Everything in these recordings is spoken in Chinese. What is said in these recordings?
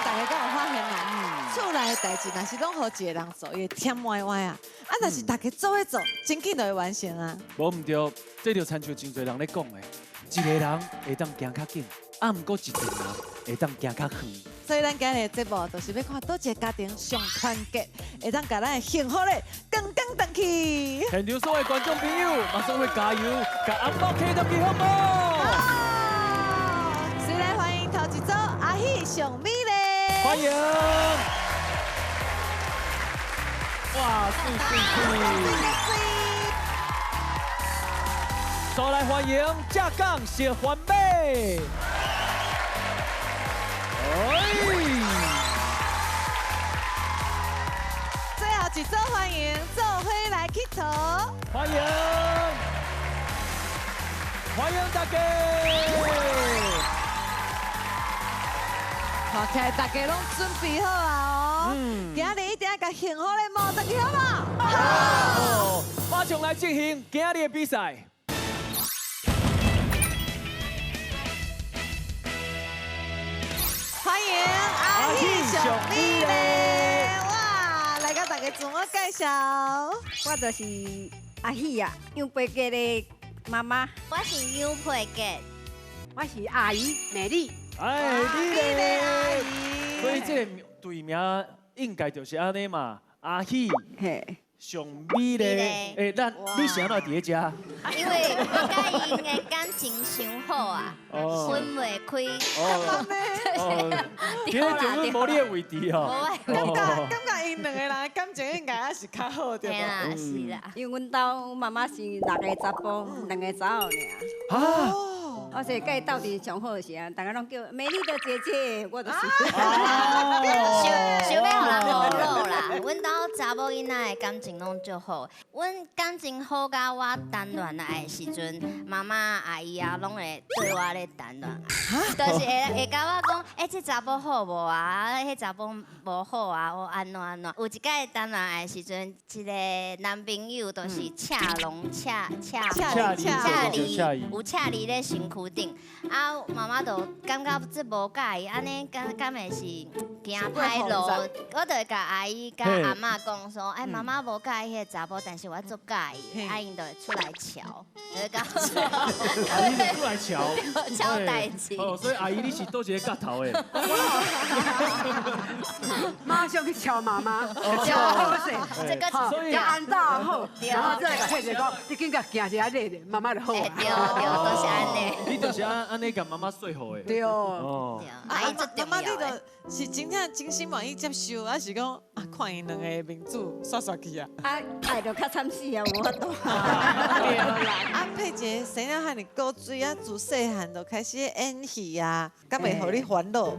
大家敢有发现啦？厝内的代志，若是拢好一个人做，伊会忝歪歪啊。啊，若是大家做伙做，真紧就会完成啊。无唔对，这就亲像真侪人咧讲的，一个人会当行较紧，啊，毋过一群人会当行较远。所以咱今日的节目就是要看倒一个家庭上团结，会当甲咱的幸福咧刚刚登去。现场所有观众朋友，马上会加油，甲红包开登去好不好？先来欢迎头一组阿喜上美丽。欢迎！哇，再来欢迎架杠小环妹。最后一组欢迎做伙来乞讨。欢迎，欢迎大家！看起来大家拢准备好啊哦。今日一定要甲幸福的摸登去好不好？好，马上来进行今日的比赛。欢迎阿喜上美丽。哇，来甲大家自我介绍。我就是阿喜啊，杨培杰的妈妈。我是杨培杰，我是阿姨美丽。哎，你美丽阿咧？姨。所以这个队名应该就是安尼嘛，阿喜嘿，上美咧。哎，你想到伫遮？因为我甲因的感情伤好啊，分袂开。今日就阮无你的位置哦。感觉因两个人的感情应该还是较好对吧？嘿啦，是啦。因为阮兜妈妈是6个查甫，2个查某尔。啊！我是甲伊斗阵上好时啊，大家拢叫美丽的姐姐，我就是。想要互人无落啦，阮兜查某囡仔的感情拢足好，阮感情好甲我谈恋爱的时阵，妈妈阿姨啊拢会对我咧谈恋爱，就是会甲我讲，这查某好无啊？迄查某无好啊？我安怎安怎？有一届谈恋爱的时阵，一个男朋友就是恰离，有恰离咧身躯顶，啊，妈妈就感觉这无介意，安尼敢会是行歹路？我就会甲阿姨、甲阿嬷讲说，哎，妈妈无介意迄个查甫，但是我足介意，阿因就会出来瞧，就讲，阿姨就出来瞧，瞧代志。哦，所以阿姨你是倒一个角头的。马上去敲妈妈，敲好势，这个所以要安到好，然后再甲佩姐讲，你紧甲行一下累，妈妈就好对啊。对，都是安尼。你就是安尼甲妈妈说好的。对哦。哦。阿姨最重妈妈你要的。就是真正真心愿意接受，还是讲啊看因两个面子刷刷去啊？爱就较惨死啊，无法度。对啦，啊佩姐生了汉尼高水啊，自细汉就开始演戏啊，敢袂互你烦恼？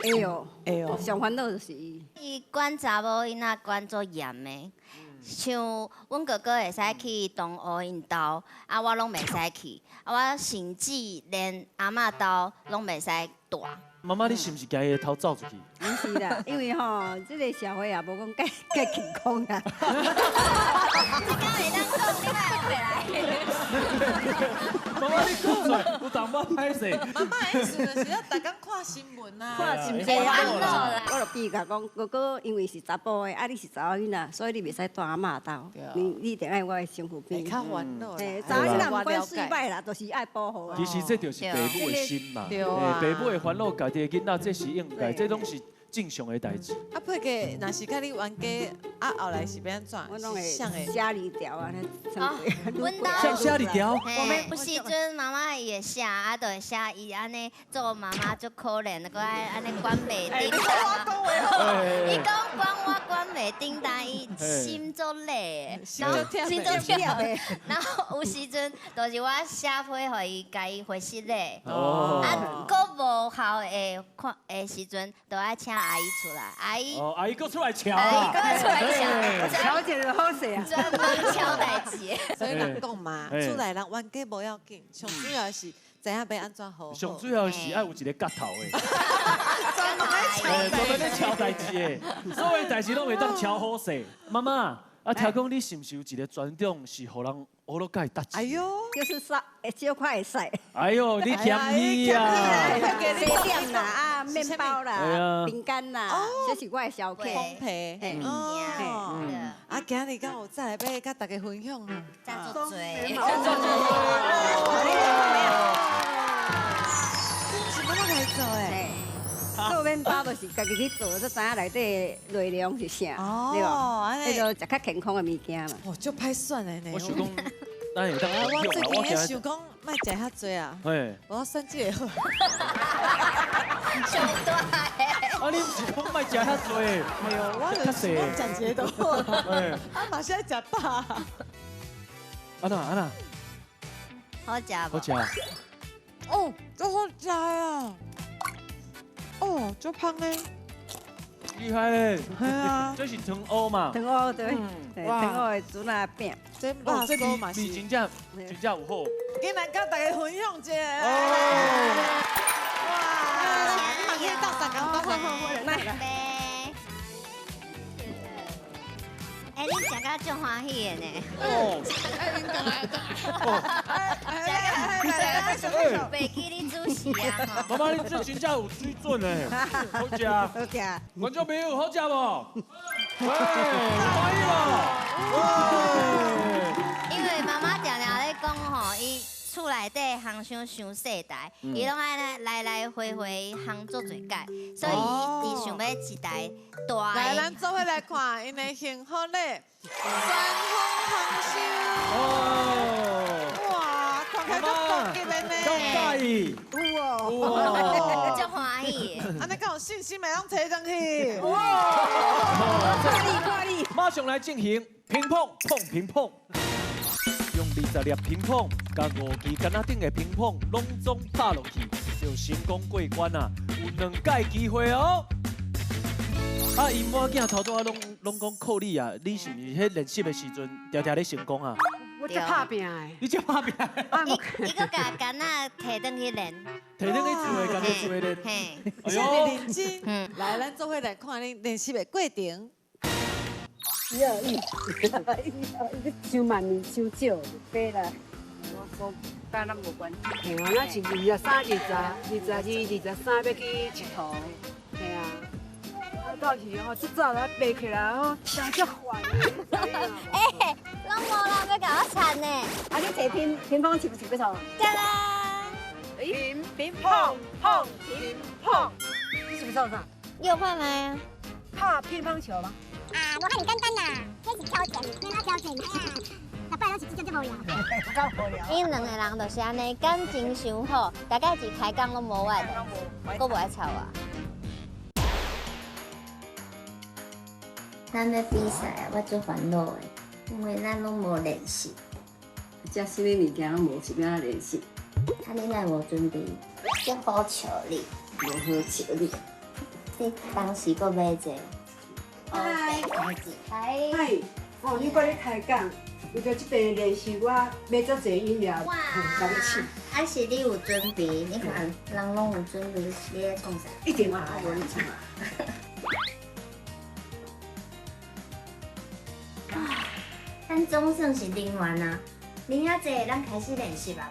哎呦，会哦。上烦恼就是伊。伊管查某囡仔管做严的，像阮哥哥会使去东湖因兜，啊我拢袂使去，啊我甚至连阿嬷兜拢袂使住。妈妈，你是不是家己偷走出去？不是啦，因为吼，这个社会也无讲介健康啦。你敢会当讲，你莫回来。妈妈，你讲出来，有淡薄歹势。妈妈的意思就是要逐工看新闻啊，看新闻啊我就比甲讲，哥哥因为是查甫的，啊你是查某囡仔，所以你袂使住阿嬷兜，你一定爱我的身躯边。较烦恼啦。查某囡仔毋管水歹啦，就是爱保护啊。其实这就是爸母的心嘛，对啊爸母会烦恼家己的囡仔，这是应该，这拢是正常的代志。啊佩姐，若是甲你冤家，啊后来是要安怎？我拢会像诶。写字条啊，阮兜像写字条。嘿，有时阵妈妈伊会写，啊，就会写伊安尼做妈妈足可怜，搁爱安尼管袂定。伊讲管我管袂定，但伊心足累的，心足跳的。然后有时阵就是我写批互伊，甲伊回信咧。啊，搁无效的时阵，就爱请阿姨出来，阿姨。哦，阿姨搁出来瞧阿姨啊！搁出来瞧，调解就好势啊。专门敲代志。所以人讲嘛，厝内人冤家无要紧，上主要是知影要安怎好。上主要是爱有一个角头的，专门在专门咧敲代志的，所有代志拢会当敲好势。妈妈，啊，听讲你是不是有一个专长是互人学落介搭钱？哎呦，就是小块会使，哎呦，你嫌伊啊！西点啦啊，面包啦，饼干啦，这是我的小客。烘焙，嘿哦，啊，今日敢有再来要甲大家分享啊？赞助嘴，是要来做诶？做面包就是家己去做，才知影内底内容是啥，对吧？安尼迄就食较健康的物件嘛。哦，就歹选诶呢。我想讲，咱有当啊，我最近也今想讲，莫食遐多啊。嘿，我选这个好。上大的。啊，你毋是讲莫食遐多？哎呦，我就是讲讲这个都好。哎，啊，嘛是爱食饱。安娜，好食好食。哦，都好食啊。哦，就胖呢。厉害嘞！系啊，这是糖蚵嘛？糖蚵对，糖蚵的猪腩饼。这哦，肉这酥嘛是。味真正有好。今来甲大家分享者。哦。哇！你嘛可以到三工多好好来。哎，你食到足欢喜的呢。哦。袂记你主持啊！妈妈，你这真正有水准嘞，好食。好食。观众朋友好食无？喂，欢喜无？因为妈妈常常咧讲吼，伊厝内底烘箱伤细台，伊拢爱来回烘做侪届，所以伊想要一台大来，的。咱做伙来看因的幸福咧，旋风烘箱。哦。哇，看起来都高级的呢。咁介意？有哦。足欢喜的。安尼敢有信心袂当摕上去？快力！马上来进行乒乓碰，用20粒乒乓，甲5支杆仔顶的乒乓拢总拍落去，就成功过关啊！有2届机会哦。啊，因某囝头拄仔拢讲靠你啊，你是毋是迄练习的时阵常常咧成功啊？我才拍拼的，你这拍拼，伊个甲杆仔摕转去练，摕转去做的，甲你做的咧。嘿，哎这么呦，认真。来，咱做伙来看恁练习的过程。伤慢年伤少，对啦。我跟咱无关系。嘿啊，咱是23、22、23要去佚佗，嘿啊。到时吼，即早来爬起来吼，真足烦。哎，拢无人要甲我铲呢，啊，你坐乒乓球是要创？干啦！乒乓，你是不是唱啥？你有看没？拍乒乓球吗？啊，无遐尔简单啦，迄是挑战，免哪挑战啊？逐摆拢是即种无聊。因两个人就是安尼感情伤好，大概是开讲拢无爱的，佫无爱吵我。咱要比赛，我最烦恼的，因为咱拢无练习。食什么物件拢无是要练习，啊，你若无准备，足好笑你，无好笑你。你当时佫买者。嗨，嗨。哦，你过咧开讲，为着这边练习，我买足侪饮料，哇，甲你请。还是你有准备？你看人拢有准备，你咧创啥？一定啊，我你请啊。咱总算是练完啊，练啊济，咱开始练习吧。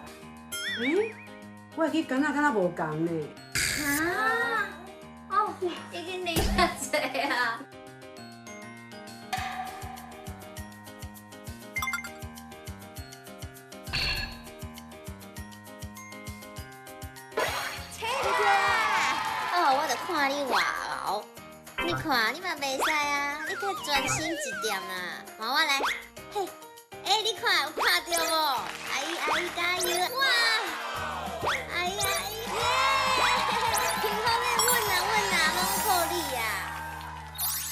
我会去敢若无共呢。啊？哦，已经练啊济啊。哦，我著看你外流，你看你嘛袂使啊，你可专心一点啊。换我来，嘿，哎，你看有看到无？阿姨加油！哇，阿姨，乒乓妹稳啊，拢靠你啊！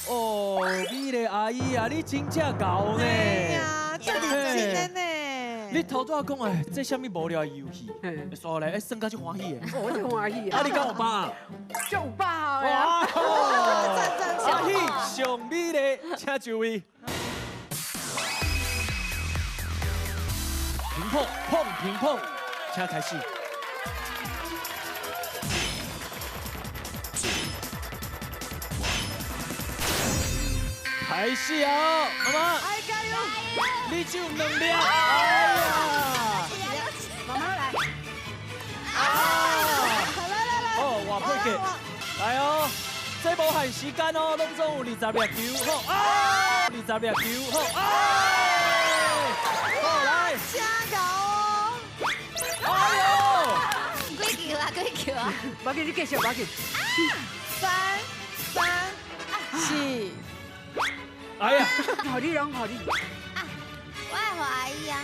哦，美丽阿姨啊，你真正搞呢！哎呀，这认真的呢。你头拄仔讲诶，这什么无聊的游戏？所以咧，算到就欢喜的。我就欢喜啊，啊，你敢有把？就有把握呀。欢喜上美丽，请就位。乒乓，请开始。开始啊，妈妈！哎，加喜酒2粒，哎呀！妈妈来，哦，换配给，来哦，这无限时间哦，拢总有20粒球，好啊，20粒球，好啊，好来，加油哦！哎呦！几球啊？几球啊？我给你继续，我给。 3、4，哎呀，好你拢好你，我爱和阿姨啊。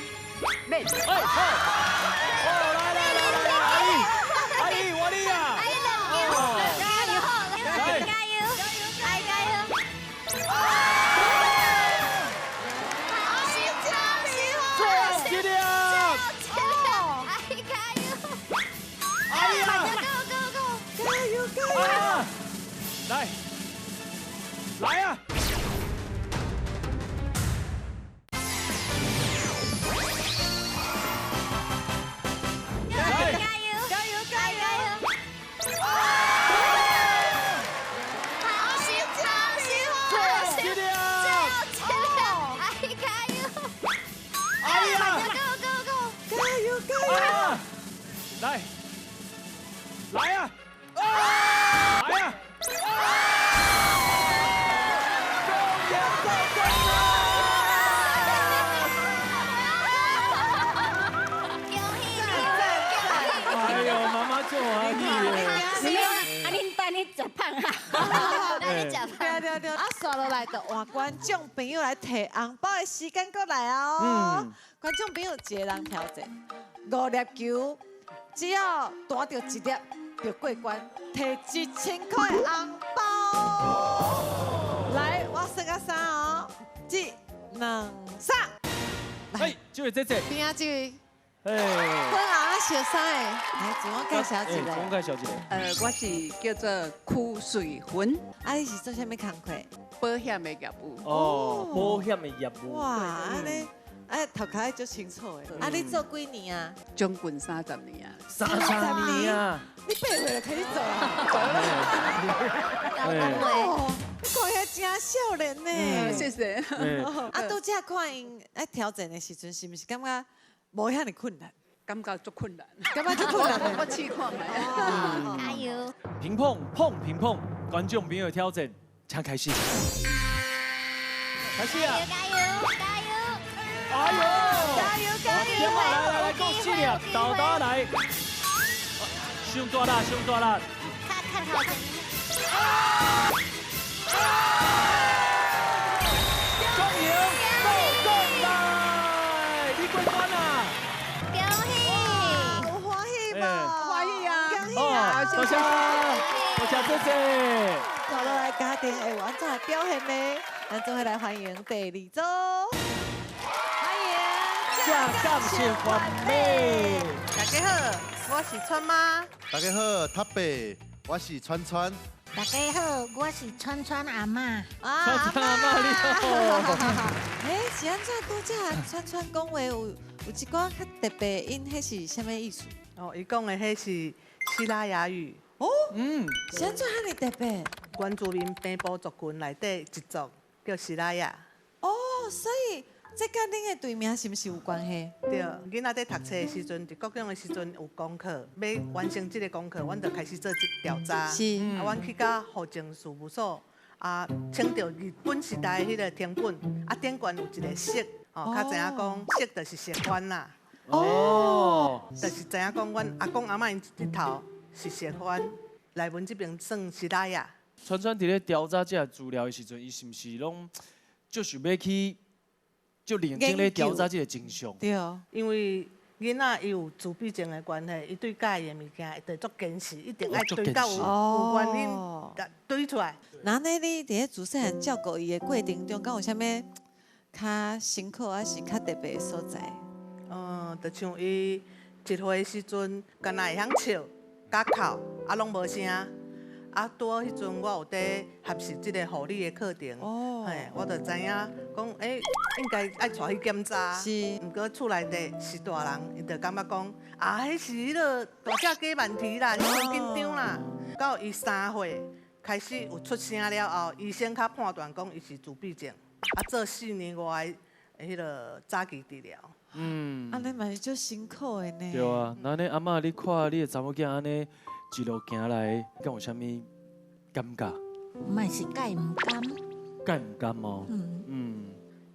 免。哎好，哦来，阿姨，我你啊，阿姨加油！加油！加油！加油！加油！这粒，阿姨加油！哎呀，加油加油！啊，来啊！ 来呀！来呀！哎呦，妈妈做阿姨耶！啊，恁等你食胖啊！对，啊，刷落来就换观众朋友来摕红包的时间过来啊！观众朋友一个人挑战5粒球，只要弹到1粒就过关，摕1000块的红包。来，我算个3哦，1、2、3。哎，这位姐姐，边啊，这位哎，粉红啊，小三的，来自我介绍一自我下。介绍一下。我是叫做曲水云，啊，你是做啥物工课？保险的业务。哦，保险的业务。哇，安尼，哎，头壳爱足清楚的。啊，你做几年啊？将近30年啊。 30年啊！你8岁就开始做啊？哦，你看起真少年呢。谢谢。啊，拄则看因爱挑战的时阵，是毋是感觉无遐尼困难？感觉足困难。感觉足困难我的。试看卖。加油！乒乓乒乓，观众朋友挑战，请开始。开始啊！加油！加油！哎呦！加油加油！电话来，讲4粒，豆豆来。上大力，上大力。看头前。恭迎，够来！你过关啦！恭喜！有欢喜无？欢喜啊！恭喜哦啊！，多谢，多谢姐姐。看落来家庭会完整的表现呢，咱总会来欢迎第2组，欢迎下感谢完美。大家好，我是川妈。大家好，塔北，我是川川。大家好，我是川川阿嬷。川川阿嬷你好。哎，是安怎拄则川川讲话有一寡较特别音，迄是啥物意思？哦，伊讲的迄是希腊雅语，嗯，是安怎遐尼特别？原住民平埔族群内底一族叫希腊雅。哦，所以这甲恁的队名是毋是有关系？对，囡仔在读册的时阵，伫国中的时阵有功课，要完成这个功课，阮就开始做调查。是啊，阮去到户政事务所，啊，请到日本时代迄个天本，啊，顶悬有一个石，哦，较知影讲石就是石棺啦，哦，就是知影讲阮阿公阿嬷因日头是石棺，内文这边算希腊雅。川川伫咧调查这资料的时阵，伊是毋是拢就想要去就认真咧调查这个真相？对，因为囡仔伊有自闭症的关系，伊对家己的物件会足坚持，一定爱对到有原因，对出来。那呢，你伫咧自细汉照顾伊的过程中，敢有啥物较辛苦还是较特别的所在？就像伊一岁的时阵，敢若会晓笑、甲哭，啊拢无声。啊，拄好迄阵我有在学习即个护理的课程，嘿，我就知影讲，应该爱带去检查。是毋过厝内底是大人，伊就感觉讲，啊，迄是迄个大只鸡问题啦，你莫紧张啦。到伊3岁开始有出声了后，医生较判断讲伊是自闭症，啊，做4年外迄个早期治疗。安尼嘛是足辛苦的呢。对啊，那呢阿嬷，你看你的查某囝安尼一路行来，敢有啥物感觉？嘛是介唔甘，敢唔甘哦？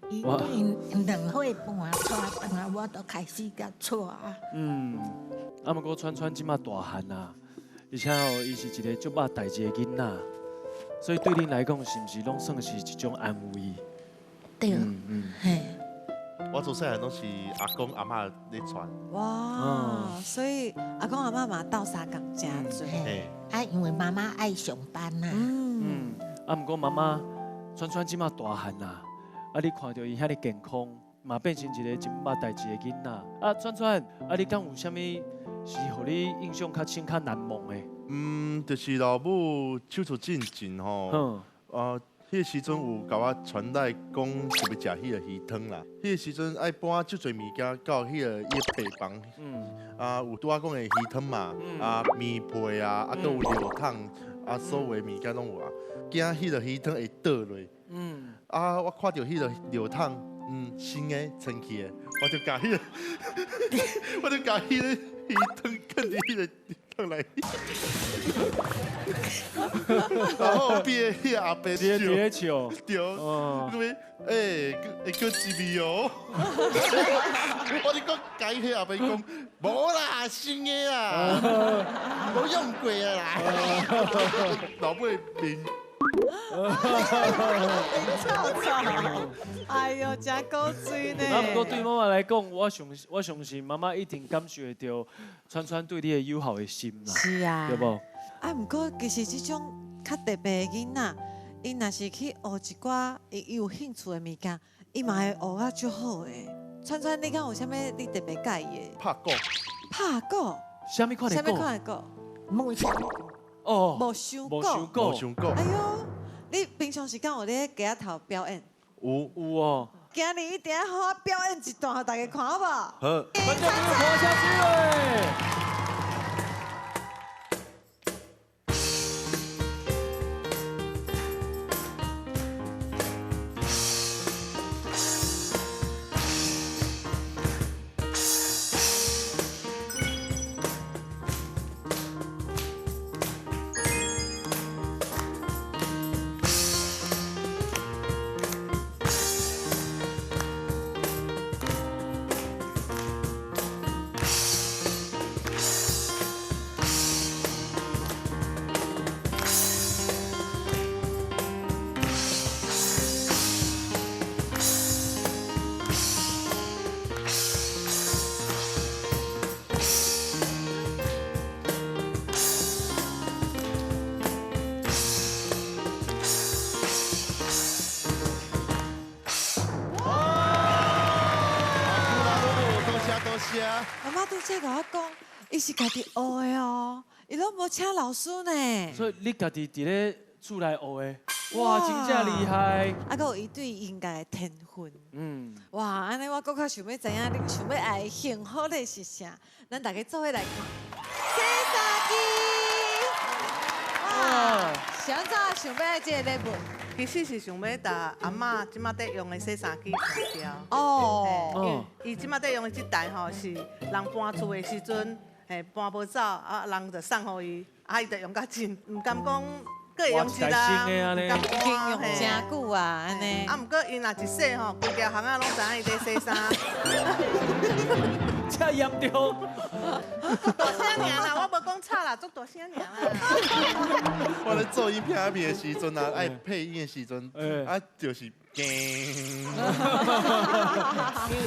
伊因2岁半带转来，我就开始甲带啊。啊，毋过川川即马大汉啊，而且哦，伊是一个足捌代志的囡仔，所以对恁来讲，是毋是拢算是一种安慰？对，嘿。我做细汉拢是阿公阿嬷咧传。哇，所以阿公阿嬷嘛斗相共真多。啊，因为妈妈爱上班呐。啊，毋过妈妈，川川即马大汉啦，啊，你看到伊遐尼健康，嘛变成一个真捌代志的囡仔。啊，川川，啊，你敢有啥物是互你印象较深、较难忘的？就是老母手术进前吼，迄个时阵有甲我传来讲是要食迄个鱼汤啦。迄个时阵爱搬足侪物件到迄个伊的病房，有拄仔讲的鱼汤嘛，面皮啊，搁有料桶，所有的物件拢有啊。惊迄个鱼汤会倒落，我看到迄个料桶，新的清气的，我就甲迄个，我就甲迄个鱼汤放入迄个汤内。然后边迄个阿伯伫咧笑，对，因为会叫一味哦。我就讲甲迄阿伯讲，无啦，新的啦，无用过的啦。老母面。臭臭，哎呦，真古锥呢！啊，不过对妈妈来讲，我相信妈妈一定感受得到川川对你的友好的心啦。是啊，对不？啊，不过其实这种较特别的囡仔，伊若是去学一寡伊有兴趣的物件，伊嘛会学啊足好的。川川，你敢有啥物你特别介意的？拍鼓。拍鼓？啥物款的鼓？啥物款的鼓？梦想。哦，无想过。无想过。哎呦，你平常时敢有咧街头表演？有哦。今日一定要好好表演一段，给大家看好不好？好。观众朋友，看下去嘞。妈妈拄则甲我讲，伊是家己学的哦，伊拢无请老师呢。所以你家己伫咧厝内学的，哇，真正厉害！啊，佮有伊对音乐的天分。哇，安尼我更较想要知影，你想要爱幸福的是啥？咱大家做伙来看。洗衫机。哇，想怎想要爱这个礼物？其实是想要打阿嬷即马在用的洗衫机换掉。哦。伊即马在用的这台吼是人搬厝的时阵，搬无走，人就送互伊，伊就用甲真，唔敢讲。各会用一啦，用真久啊，安尼。啊，毋过伊若一洗吼，规条巷仔拢知影伊在洗衫。遮严重？大声尔啦，我无讲吵啦，足大声尔啦。我咧做影片的时阵啊，爱配音的时阵，就是。因为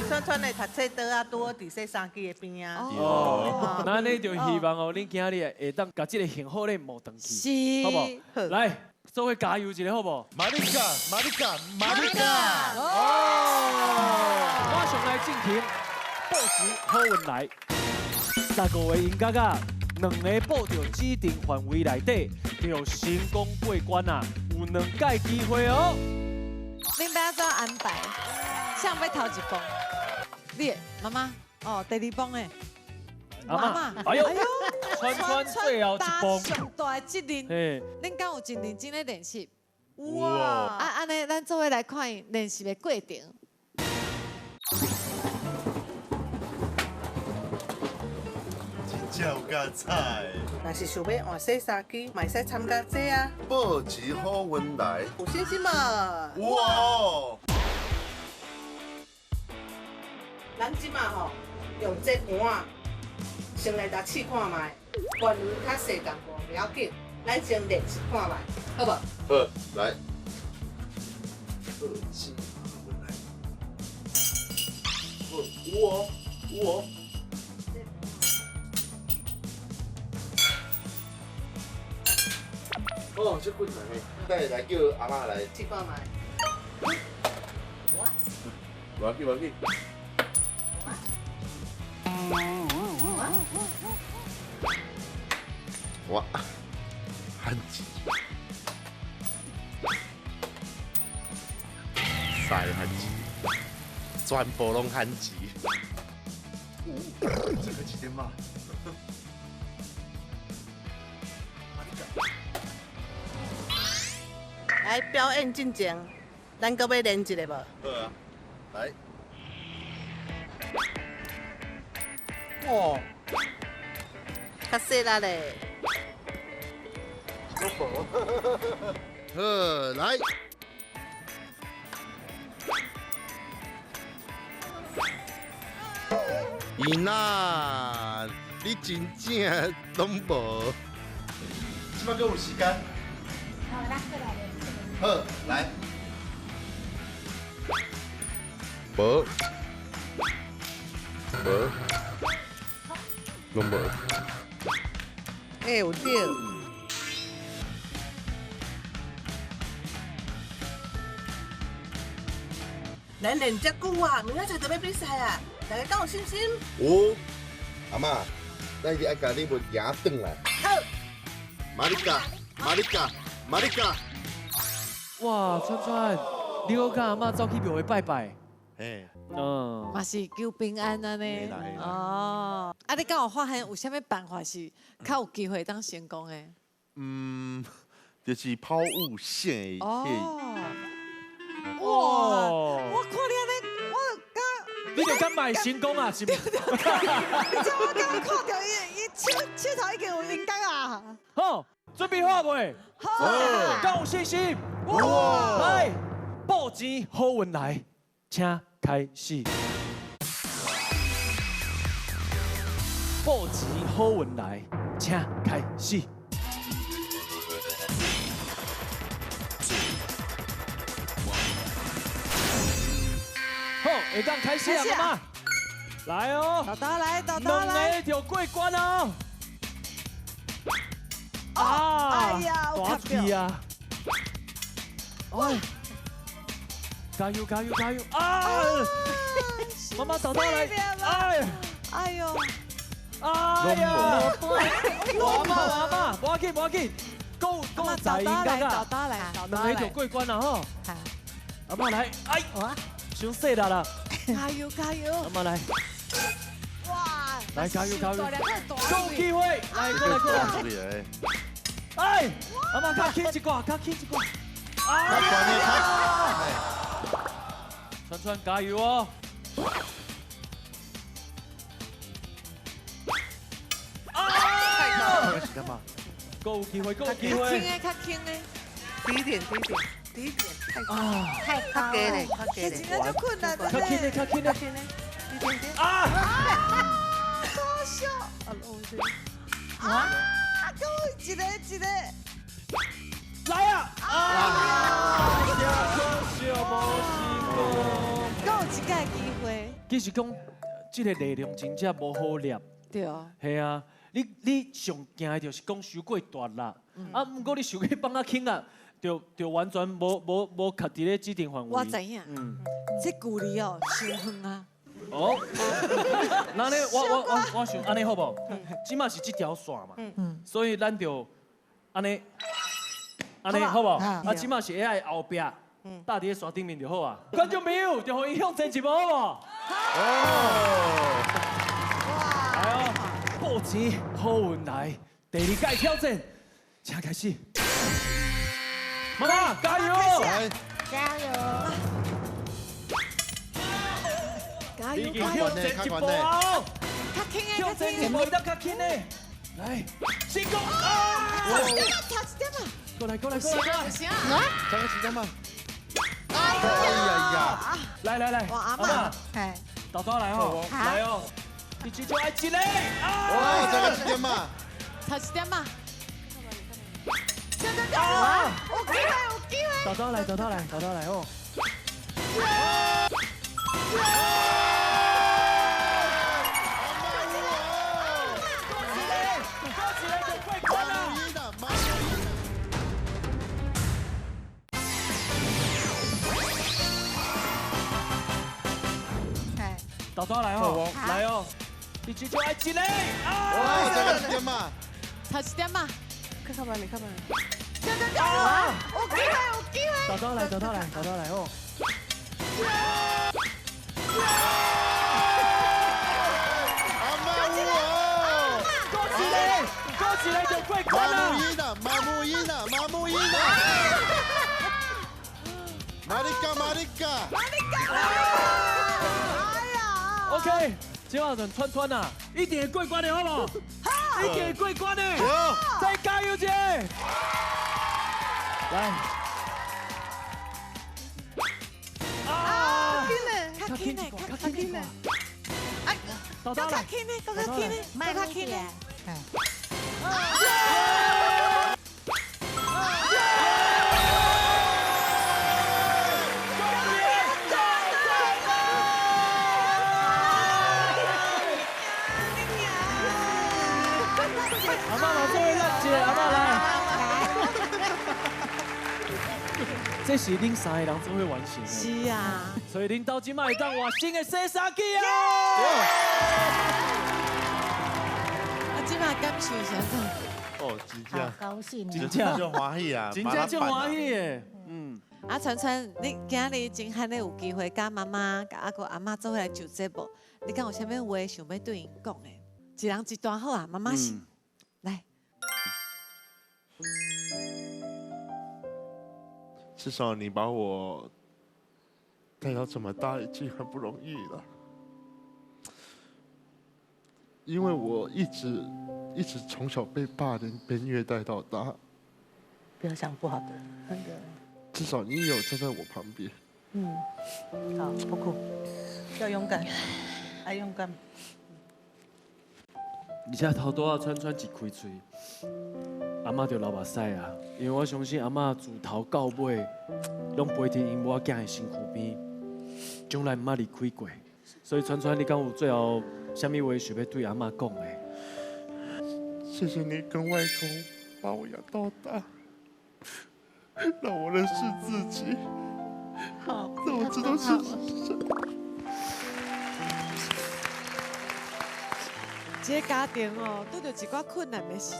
川川的读册桌啊，拄好伫洗衫机的边啊。哦，那你就希望哦，恁今日会当把这个幸福咧摸回去，好不好？来，做伙加油一下，好不好？玛丽卡，玛丽卡，玛丽卡！马上来进行报时好运来，10个位应该啊，2个报到指定范围内底，就成功过关啊，有2届机会哦。恁要怎安排？谁要头一帮？你妈妈哦，第2帮诶。妈妈，哎呦，川最后一帮，上大的责任。恁敢有真认真咧练习？哇！安尼，咱做伙来看练习的过程。真有加菜。若是想要换洗衫机，嘛会使参加这啊。报纸好运来，有信心嘛？哇！咱即马吼用这盘啊，先来甲试看卖，原理较细淡薄不要紧，咱先练试看卖，好无？好，来。报纸好运来。我。哦，这滚来嘿，等下来叫阿妈来试看卖。无要紧，无要紧。哇，番薯，晒番薯，全部拢番薯。这个几点嘛？来表演进前，咱搁要练一个无？好啊，来。哦，较细力嘞。好，来。伊娜，你真正拢无。即摆还有时间。好，来。无。拢无。有对。咱练遮久啊，明仔载就要比赛啊，大家敢有信心？有，阿嬷，咱一定爱甲你物赢转来。好，玛丽卡。哇，川川，你好甲阿嬷走去庙会拜拜。嘿，嘛是求平安安尼。哦，啊，你敢有发现有啥物办法是较有机会当成功的？就是抛物线哇！我看你安尼，我刚，你就敢买成功啊？是不？你知我刚看到伊手头已经有灵感啊！好，准备好未？好，敢有信心？哇！来，报钱好运来，请开始。报钱好运来，请开始。好，会当开始啊，妈妈。来哦，豆豆来，两个就过关哦。哎呀，我大卡掉。啊！哎，加油！啊！妈妈豆豆来，哎呦！哎呀！阿妈，无要紧，够在应该啊！两个就过关了吼。阿妈来，哎，伤细力啦！加油！阿妈来，哇！来加油！够机会，来过来！哎，阿妈较轻一挂，川加油哦！够有机会！较轻的，低一点，太高嘞，现在就困难的嘞，较轻的，一点点。好笑！够一个，来啊！够一个机会。其实讲，这个内容真正无好念。对啊。系啊，你上惊的就是讲受过大力，不过你受去放较轻啊，就完全无卡伫咧指定范围。我知影，这距离哦，伤远啊。哦，那呢，我想安尼好不？即马是这条线嘛，所以咱就安尼好不？啊，即马是会爱后壁，搭伫咧线顶面就好啊。观众朋友，就互伊向前一步好不？来哦，报钱好运来，第2届挑战，请开始。妈妈加油！加油！已经向前一步哦。较轻向前一步，得较轻的，来，成功啊！差一点嘛，过来，行，加个时间嘛。哎呀，来，哇阿妈，哎，豆豆来哦，来哦，第七就爱一个，哇，加个时间嘛。差一点嘛，有機會，豆豆來哦。豆豆來哦，來哦，第七就愛一個，哇，加個時間嘛。差一點嘛，看吧，你看吧。有機會，豆豆來哦。阿媽哇！過起來就過關啦！馬木英啊！馬里嘎！OK， 今晚等川啊，一定會過關的，好不好？一定會過關的，再加油姐！來，較輕的，豆豆來，慢點。阿媽來做咱一個，阿媽來。這是恁三個人做伙完成的。是啊，所以恁到今麥會當換新的洗衫機啊！今晚感受啥子？哦，真正高興真正就歡喜啊！真正就歡喜的。啊，川川，你今日真罕你有機會甲媽媽、甲阿哥、阿媽做伙來就節目，你敢有啥物話想要對因講的？一人一段好啊，媽媽先來。至少你把我带到这么大，已经很不容易了。因为我一直从小被霸凌、被虐待到大。不要想不好的，那个。至少你有站在我旁边。好，不哭，要勇敢，爱勇敢。而且頭拄仔川一開嘴，阿嬤就流目屎啊！因為我相信阿嬤自頭到尾，攏陪佇因某仔囝的身軀邊，從來毋捌離開過。所以川川，你敢有最後啥物話想要對阿嬤講的？謝謝你跟外公把我養到大，讓我認識自己，好，讓我知道是什麼。這個家庭哦，拄到一寡困難的時陣，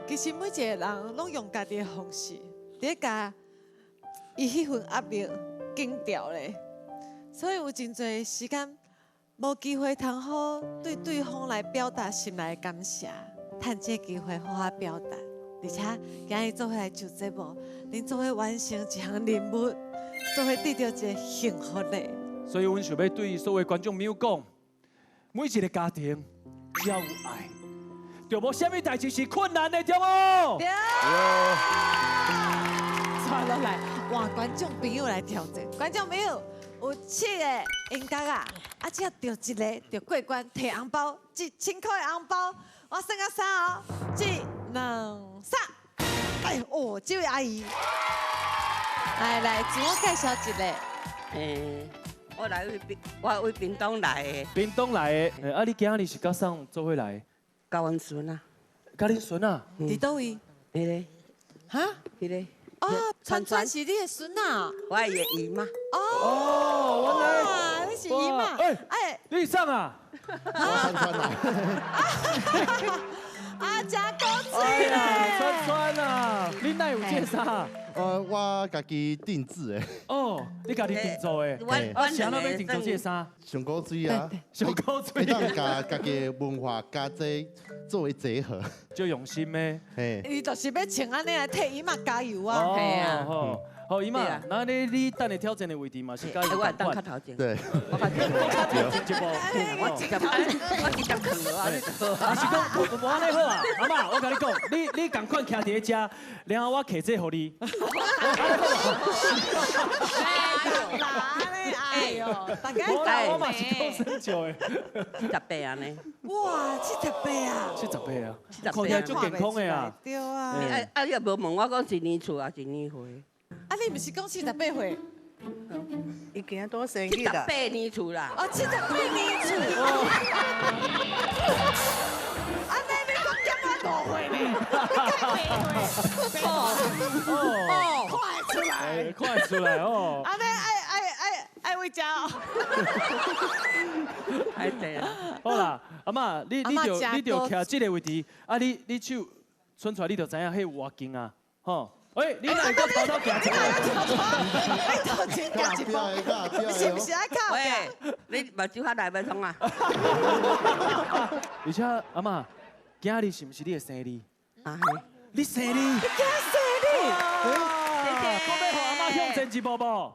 其實每一個人攏用家己的方式，在甲伊迄份壓力頂掉咧。所以有真濟時間無機會通好對對方來表達心內的感謝，趁這個機會好好表達。而且今日做伙來就節目，恁做伙完成一項任務，做伙得到一個幸福咧。所以，阮想要對所有觀眾朋友講，每一個家庭。只要有愛，就無啥物代志是困難的，對無？對。坐落來，換觀眾朋友來挑戰。觀眾朋友有7個音樂啊，只要掉一個就過關，摕紅包，1000塊的紅包。我算到3哦，1、2、3。哎哦，這位阿姨，來，自我介紹一個。我為屏東來的。屏東來的，啊！你今日是甲啥做伙來？甲阮孫啊。甲恁孫啊？佇倒位？迄個。哈？迄個。哦，川川是你的孫啊？我的姨媽。哦，哇，你是姨媽？哎，你上啊？川川啊！啊，真高興咧！川川啊，你哪有介紹？我家己定制的。哦，你家己定做的？我想到要定做这個衫。上古水啊！上古水。當家己的文化加這作為結合，就用心咩？嘿。你就是要請安尼來替姨媽加油啊！係啊。好，姨妈，那你等下挑战的位置嘛是甲伊同款。我当较头前。对。我较一步。我直接扛了啊！你是讲无安尼好啊？阿妈，我甲你讲，你共款徛伫遮，然后我摕这互你。哎呦，大家我嘛是高身石的。78安尼。哇，78啊！78啊！看起来足健康的啊。对啊。你也无问我讲一年厝啊，一年岁。啊，你毋是讲78岁？伊今仔多生日啦。 78年厝啦。哦，78年厝。啊，你要讲减我5岁呢？哦，快出来！快出来哦！啊，你爱回家哦。爱对啊。好啦，阿妈，你就徛这个位置，啊，你手伸出来，你就知影迄偌劲啊，吼。喂，你哪个偷偷行出来？你偷钱行一步，是不是爱靠？喂，你目睭较大要创啊？而且阿妈，今日是不是你的生日？啊，你生日？你今生日？我要互阿妈向前一步不？好，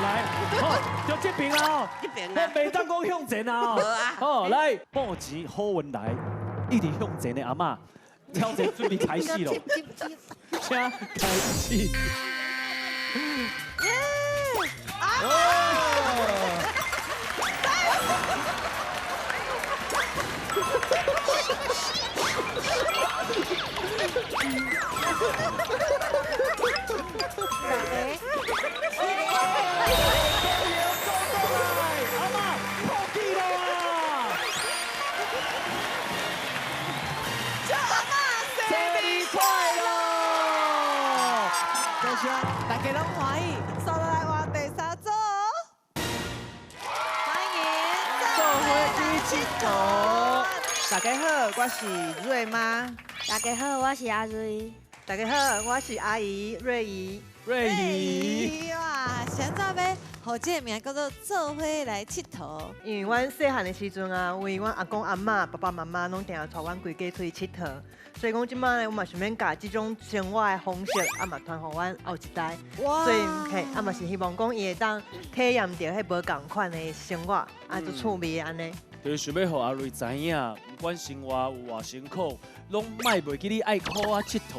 来，好，就这边啊，哦，我袂当讲向前啊，好，来，报钱好运来，一直向前的阿妈。 挑战准备开始咯，请开始。阿妈破纪录啊！ 大家拢欢喜，收落来换第3组。欢迎做伙去佚佗。大家好，我是瑞妈。大家好，我是阿瑞。大家好，我是阿姨瑞姨。瑞姨，哇，现在要好这个名叫做做伙来佚佗。因为阮细汉的时阵啊，因为阮阿公阿嬷、爸爸妈妈拢定带阮规家出去佚佗，所以讲即摆呢，我嘛想免教即种生活的方式，啊嘛传互阮后一代。所以嘿，啊嘛是希望讲伊会当体验到迄无共款的生活，啊就趣味安尼。就是想要互阿瑞知影，不管生活有偌辛苦，拢卖袂记你爱苦啊佚佗。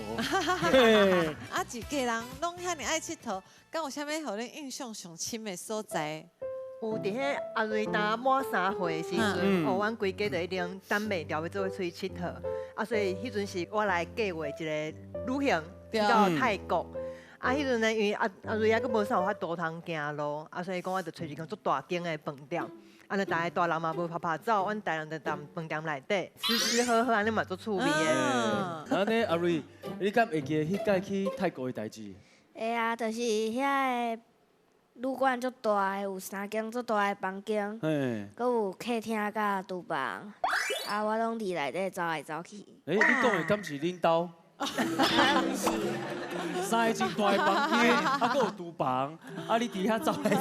啊，一家人拢遐尔爱佚佗，敢有啥物互你印象上深的所在？有伫迄阿瑞当满3岁的时阵，哦，阮规家就一定等袂牢要做伙出去佚佗。啊，所以迄阵是我来计划一个旅行到泰国。啊，迄阵呢，因为阿瑞还佫无啥有法度通行路，啊，所以讲我就找一间足大间的饭店。啊，那大家大人嘛无拍照，阮大人就踮饭店内底吃喝喝，安尼嘛足趣味的。安尼阿瑞，你敢会记迄届去泰国的代志？会啊，就是遐个旅馆足大的，有3间足大的房间，佮有客厅甲厨房，啊，我拢伫内底走来走去。你讲的敢是恁兜？啊，毋是。 3个真大的房间，啊，佮有厨房，啊，你伫遐走来走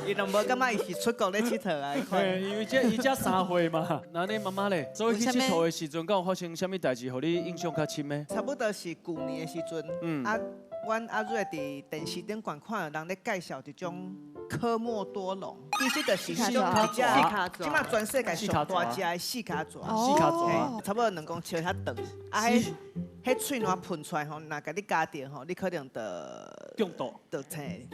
去，伊拢无感觉伊是出国咧佚佗啊？因为伊才3岁嘛。那你妈妈咧，做去佚佗的时阵，敢有发生啥物代志，互你印象较深的？差不多是旧年的时阵，啊，阮阿瑞伫电视顶观看人咧介绍一种科莫多龙，其实就是迄种即马全世界上大只的四脚蛇，差不多2公尺遐长，啊，迄喙若喷出来吼，若甲你加着吼，你可能中毒，就青。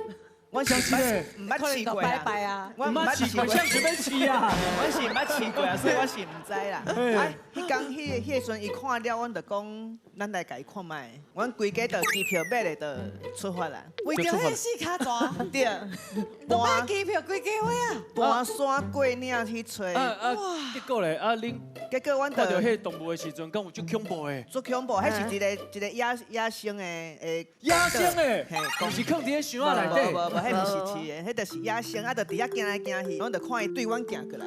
我相信唔捌试过啊，我唔捌试过，想要试啊，我是唔捌试过啊，所以我是唔知啦。啊，迄天迄个阵伊看了，阮就讲，咱来甲伊看卖，阮规家就机票买咧，就出发啦。为着迄四脚蛇，对，买机票几家伙啊？大山过岭去找。结果咧，啊，恁结果阮看到迄动物的时阵，敢有足恐怖的？足恐怖，迄是一个野生的野生的，就是放伫迄箱仔内底。迄毋是饲的，迄就是野生，啊，就伫遐行来行去，阮就看伊对阮行过来，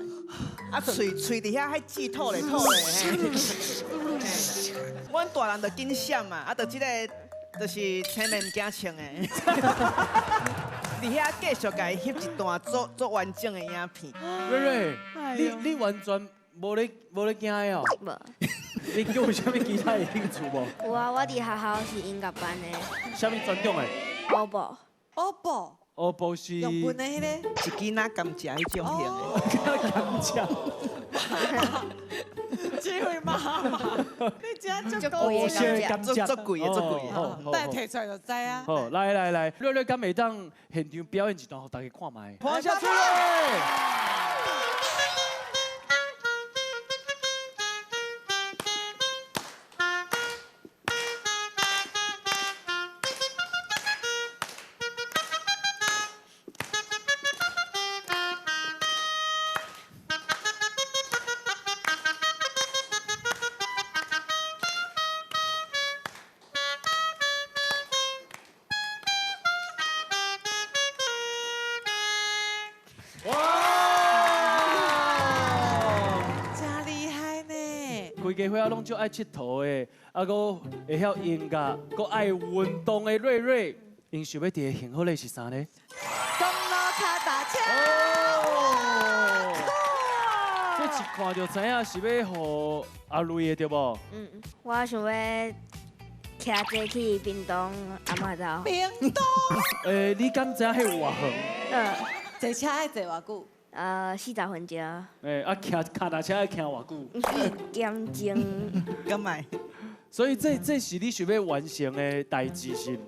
啊，喙伫遐迄挤吐咧吐咧，阮大人就紧闪嘛，啊，就即个就是青面惊穿的，伫遐继续甲伊翕一段足完整的影片。瑞瑞，你完全无咧惊的哦？无。你有啥物其他的兴趣无？有啊，我伫学校是音乐班的。啥物专长的？欧宝。欧宝。欧宝是。用分的迄个。一支那甘蔗迄种型的。甘蔗。这位妈妈，你真足贵的甘蔗，足贵的，足贵的。但摕出来就知啊。好，来，瑞瑞敢袂当现场表演一段，互大家看卖。放下出来。规家伙仔拢就爱佚佗的，啊，搁会晓音乐，搁爱运动的瑞瑞，因想要伫个幸福的是啥呢？公路脚踏车。这一看就知影是要互阿瑞的对无？我想要骑车去屏东阿嬷岛。屏东。你敢知影迄偌远？坐车要坐偌久？40分钟。骑脚踏车要骑偌久？1点钟。敢买？所以这是你想要完成的代志是？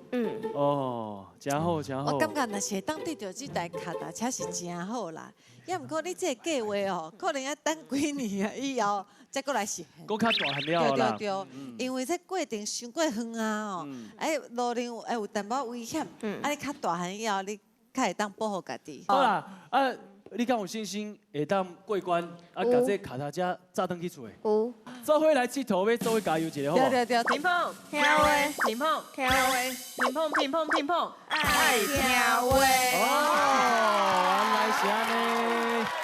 哦，真好真好。我感觉若是当得到这台脚踏车是真好啦。也毋过你这个计划哦，可能要等几年啊以后再过来实现。搁较大汉了啦。对，因为这过程伤过远啊哦，路上有淡薄危险，你较大汉以后你较会当保护家己。好啦，你敢有信心会当过关？甲这脚踏车扎登去厝的？有。做伙来佚佗，要做伙加油一下，好不好？对。乒乓，听话。乒乓，听话。乒乓，爱听话。原来是安尼。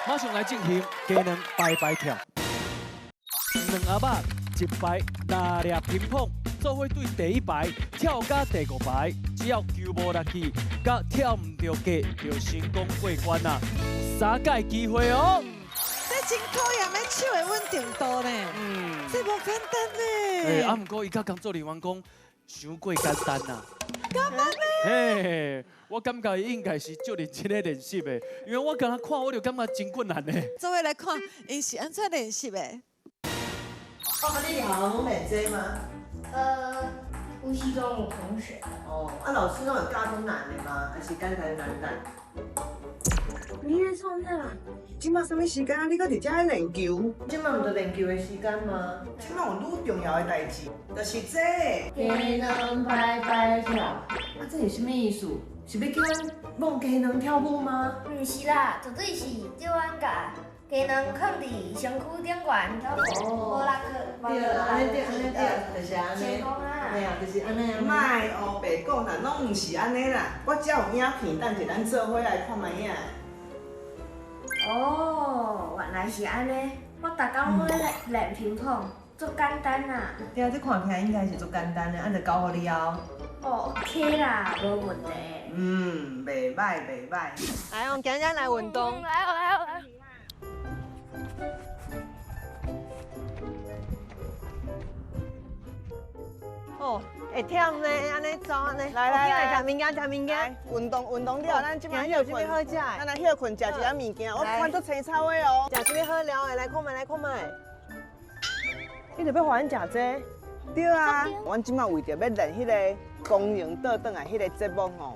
马上来进行技能排跳。两阿爸一排拿捏乒乓，做伙对第1排跳到第5排，只要球无落去，甲跳唔到格，就成功过关啦。3届机会哦。这真考验的手的稳定度呢，这无简单呢。毋过伊甲工作人员讲，伤过简单啦。干嘛呢？我感觉伊应该是足认真的练习的，因为我刚刚看我就感觉真困难的。做伙来看，因是安怎练习的？你俩拢练这吗？有时中有同学。老师拢有教你难的吗？还是简单？你咧创啥啦？即马什么时间？你搁伫遮咧练球？即马毋着练球的时间吗？即马有愈重要的代志，就是这。技能排跳。这是什么意思？是要叫咱弄技能跳舞吗？毋是啦，绝对是叫咱甲技能放伫身躯顶悬跳舞，无落去。对，安尼对，就是安尼。成功啊！对啊，就是安尼啊。莫黑白讲啦，拢毋是安尼啦。我只有影片，等下咱做伙来看卖影。原来是安尼。我逐工拢练乒乓，足简单啦。对啊，这看起来应该是足简单的，按着教互你后。OK 啦，无问题。袂歹。来，我们今日来运动。来。会忝呢，安尼走安尼。来，食物件。运动了，咱即摆休困。好食的。咱来休困，食一下物件。我看足青草的哦。食这个好料的，来看卖。你着要互咱食这？对啊，阮即摆为着要练迄个公园倒转来迄个节目吼，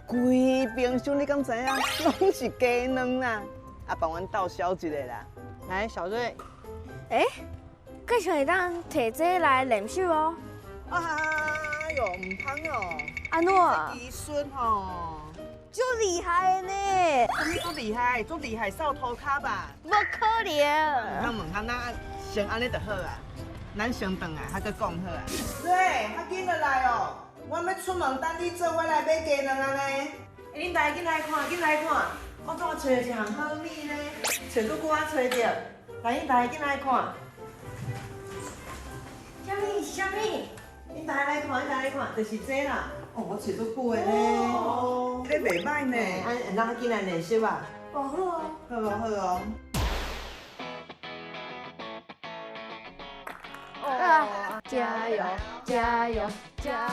规冰箱你敢知影？拢是鸡卵啦，帮阮斗消一个啦。来，小瑞。继续会当摕这来练手哦。哎呦，唔通哦。安怎？医孙吼，足厉害的呢！什么足厉害？足厉害，扫涂骹吧？无可能。问咱先安尼就好啊。咱先转来，还阁讲好啊。对，较紧就来哦。我要出门，等你做伙来买鸡卵安尼。恁大家进来看，我怎找一项好米呢？找到我找着，来恁大家进来看。什么？恁大家来看，就是这啦。我找到久的呢。这袂歹呢。咱进来练习吧。好哦。好哦。加油，加油，加油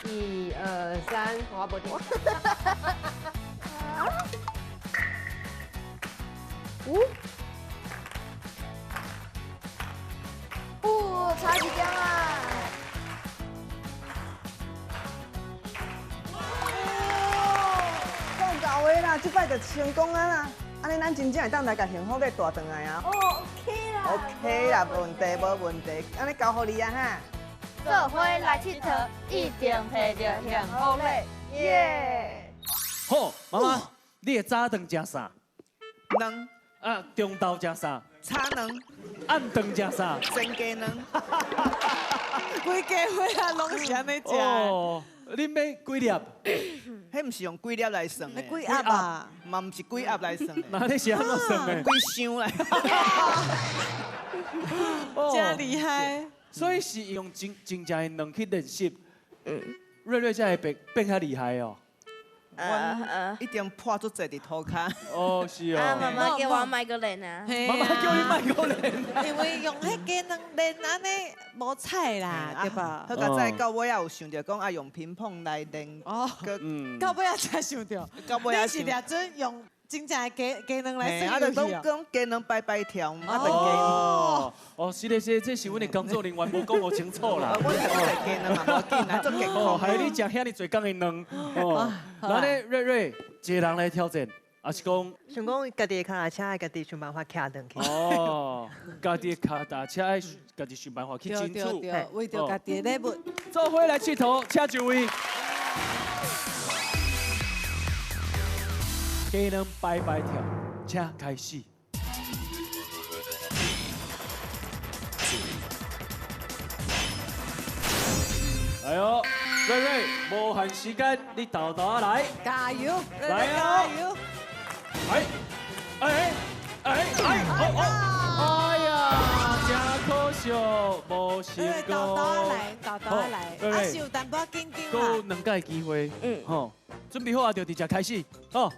！1、2、3，我不听。差几点啊？够到的啦，这摆就成功啊啦！安尼咱真正会当来甲幸福给带转来啊！ OK 啦 OK 啦，无问题，无问题，安尼交互你啊哈！做伙来佚佗，一定摕到幸福嘞！耶！好，妈妈，你的早顿食啥？卵啊，中昼食啥？炒卵，暗顿食啥？煎鸡卵。规家伙啊，拢是安尼食。哦，恁买几粒？迄毋是用几粒来算的，几盒啊？嘛毋是几盒来算的。那你是安怎算的？几箱来？真厉害！所以是用真正的卵去练习。瑞瑞才会变较厉害哦。我一定破足侪伫涂骹。哦，是哦。妈妈叫我买个练啊。妈妈叫你买个练。因为用迄技能练安尼无菜啦，对吧？好甲再到尾也有想着讲啊，用乒乓来练。哦，到尾也才想着，到尾也你是掠准用真正的技能来啊，就讲技能摆摆跳，啊，练技能。哦，是的，是的，这是阮的工作人员无讲我清楚啦。我才做技能嘛，无紧来做健康。哦，害你食遐尼侪工的卵。哦，那呢，瑞瑞，一个人来挑战，还是讲？想讲家己的脚踏车，家己想办法徛转去。哦，家己的脚踏车爱家己想办法去争取。对，为着家己的礼物。做伙来佚佗，请就位。技能摆摆跳，请开始。哎呦，瑞瑞，无限时间，你豆豆啊来，加油，来啊！加油！哎呀，真可惜，无成功。豆豆来，还是有淡薄紧张啦。有2个机会，吼，准备好啊，就直接开始，好。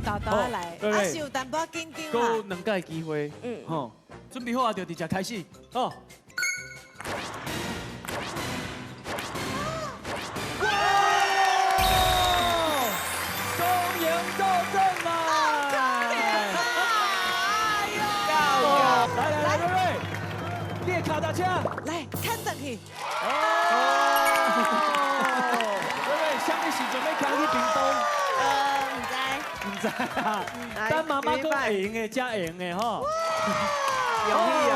豆豆来，还是有淡薄紧张啦。有2个机会，吼，准备好啊，就直接开始，好。哇！终赢作证啦！好可怜啊！哎呦！来，瑞瑞，你的脚踏车，来看转去。瑞瑞，什么时阵要开去屏东？唔知啊，等妈妈讲会赢的，才会赢的吼。容易哦。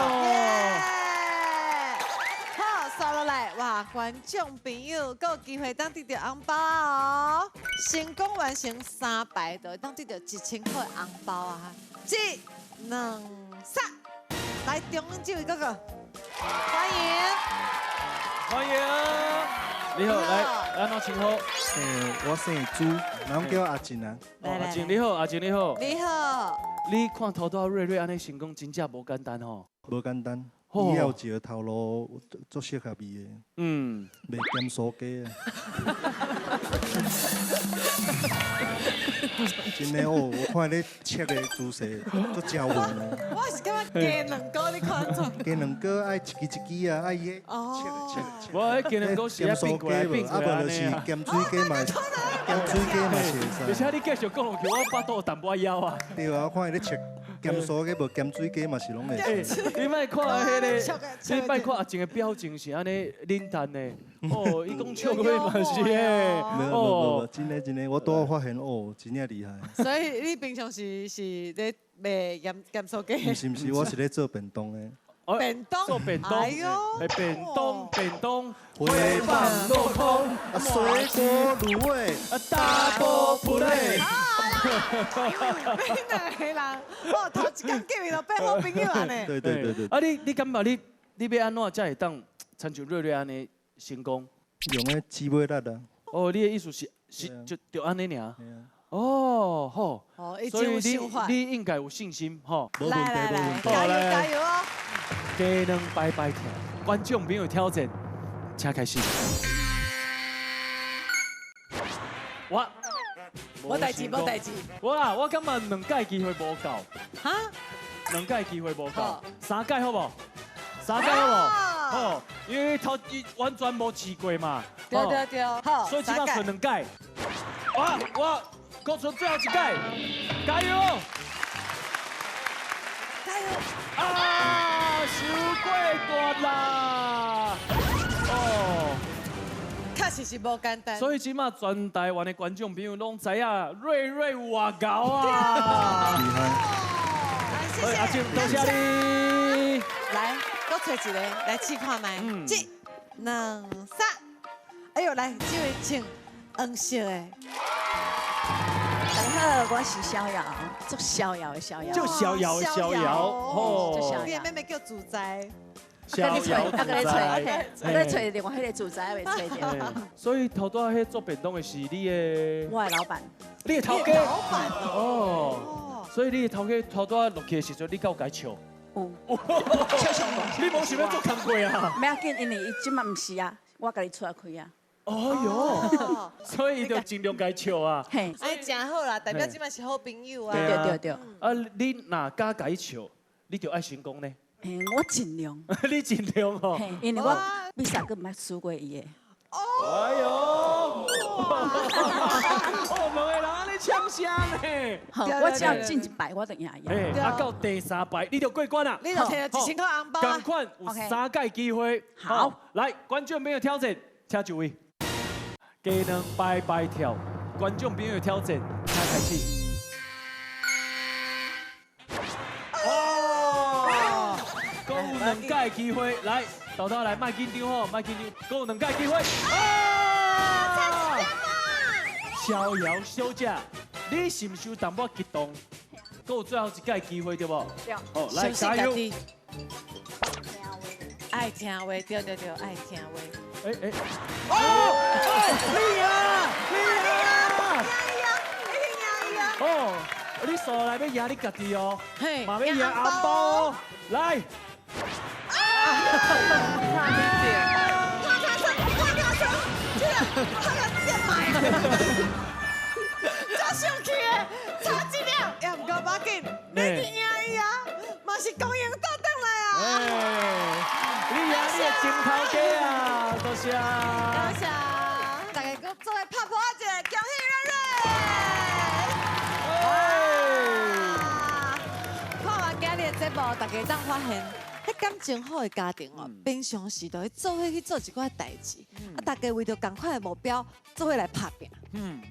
好，刷落来，哇！观众朋友，有机会当得到红包哦！成功完成3摆，就当得到1000块红包啊！1、2、3，来中央这位哥哥，欢迎，欢迎。你好，来，安怎称呼？我姓朱，人叫阿静啊。阿静你好，阿静你好。你好。你看头拄瑞瑞安尼成功，真正无简单吼。无简单，以后一个头路足适合伊的。嗯。袂减酥鸡啊。真的哦，我看你切的姿势足正稳的。我是感觉鸡卵糕你看怎？鸡卵糕爱一支一支啊，爱伊切。我鸡卵糕是要变过来变过来安尼啊。咸水鸡嘛，咸水鸡嘛是会使。而且你继续讲落去，我巴肚有淡薄枵啊。对啊，我看伊咧切咸酥鸡无咸水鸡嘛是拢会。你莫看迄个，你莫看阿静的表情是安尼冷淡的。哦，伊讲笑话嘛是诶。无，真的，我拄好发现哦，真正厉害。所以你平常是咧卖盐酥鸡？不是，我是咧做便当的。便当，做便当，哎呦，便当，回放落空，水果卤味，大波普雷。你两个人，哦，头一天见面就变好朋友啊呢。对。啊，你感觉你要安怎才会当参像瑞瑞安尼成功？用个鸡尾力啊。哦，你的意思是就安尼尔。哦，好。哦，所以你应该有信心，吼。来，加油哦！鸡能摆摆跳，观众朋友挑战，请开始。无代志，无代志。我感觉2届机会无够。哈？2届机会无够，3届好不？3届好不？好，因为完全无试过嘛。对，好，所以只要剩2届。我搁剩最后1届，加油！加油！收过段啦！确实是无简单。所以即马全台湾的观众朋友拢知影，瑞有偌高啊！厉害！谢谢，阿静，多谢你。来，搁找一个来试看卖。1、2、3。哎呦，来，这位穿黄色的。大家好，我是逍遥，做逍遥的逍遥。就逍遥的逍遥。哦，你的妹妹叫主宰。逍遥主宰。我在找另外迄个主宰未找着。所以头拄迄做便当的是你的。我的老板。你的头家。老板哦。所以你的头家头拄落去的时阵，你敢有解笑？有。笑上大。你无想要做工过啊？不要紧，因为伊即马唔是啊，我甲你出来开啊。哦哟，所以就尽量解笑啊。嘿，哎，真好啦，代表即马是好朋友啊。对。啊，你若敢解笑，你就爱成功呢。我尽量。你尽量哦。因为我比赛佫毋捌输过伊的。哎呦！哦，两个人安尼抢声呢。我只要进100，我就赢伊。啊，到第3摆，你就过关啦。你就摕到1000块红包啊。赶快有3届机会。好，来，观众朋友挑战，请就位。鸡卵摆摆跳，观众朋友挑战，请开始。哦，共有2届机会，来，豆豆来，卖紧张吼，卖紧张，共有2届机会。啊！逍遥小姐，你是不是有淡薄激动？共有最后1届机会对不？对。好，来加油！爱听话，对，爱听话。哎！你啊！哦，你手来要压你家己哦，嘛要压红包哦，来！真生气的，差1粒，也唔够把紧，你赢伊啊，嘛是公赢倒转来啊！你赢你的金头家啊，多谢。多谢，大家搁做伙拍破一个，恭喜瑞瑞！看完今日的节目，大家当发现，迄感情好的家庭哦，平常时都会做伙去做一寡代志，大家为着同款的目标，做伙来拍拼。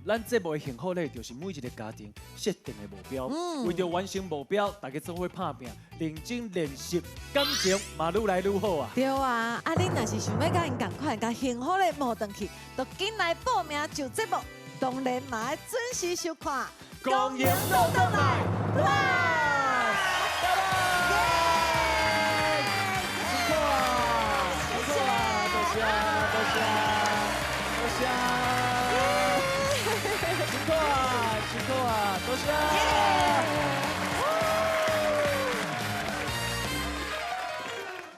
咱节目的幸福咧，就是每一个家庭设定的目标，为着完成目标，大家做伙拍拼，认真练习，感情嘛愈来愈好啊。对啊，啊，你若是想要甲因同款，甲幸福的摸回去，就紧来报名就节目，当然嘛要准时收看。公赢倒转来，哇！辛苦啊！多谢。